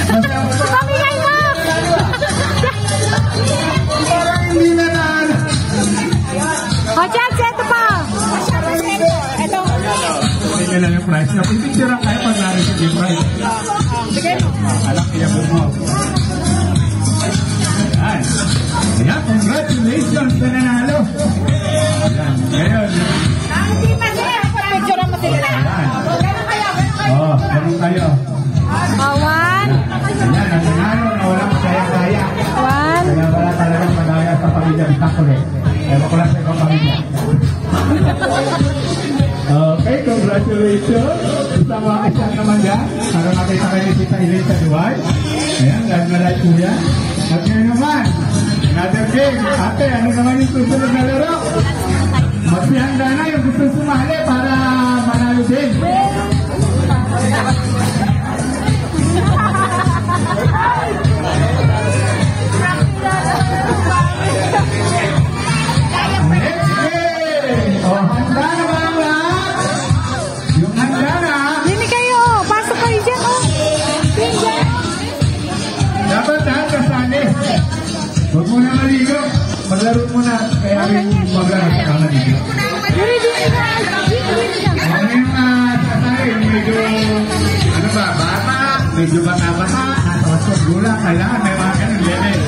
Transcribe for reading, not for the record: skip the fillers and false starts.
Pamiyay mo! Parang hindi na naano. O, Chelsea, ito pa. Ito. Sige lang yung price niya. Pipicture kayo pag narin yung price. Sige mo. Alam kaya mo. Ayan. Ayan, congratulations sa nanalo. Ayan, ngayon. Hindi pa siya. Picture mo sila. Ganun kayo. Oo, ganun kayo. One. Ayan, ang nanalo na walang kaya-kaya. One. Kaya wala talagang madaya sa pamilya ni Takole. Ewan ko lang sa ibang pamilya. Okay, congratulations. Isang naman yan. Para makita kayo ni Tita Elaine sa Duway. Ayan, live na live po yan. At ngayon naman, another game. Ate, ano naman yung susunod na laro? Magsihanda na yung gusto sumali para manalo din. Next game! O, handa na ba ang lahat? Yung handa na. Hindi kayo. Pasok kayo dyan. Dapat lahat kasali. Huwag mo na maligo. Maglaro mo na. Kaya rin maglaro sa maligo. Ano yung kasali? Medyo, ano ba, bata? Medyo bata-bata. Nasa 8 gulang. Kailangan may mga ganun level.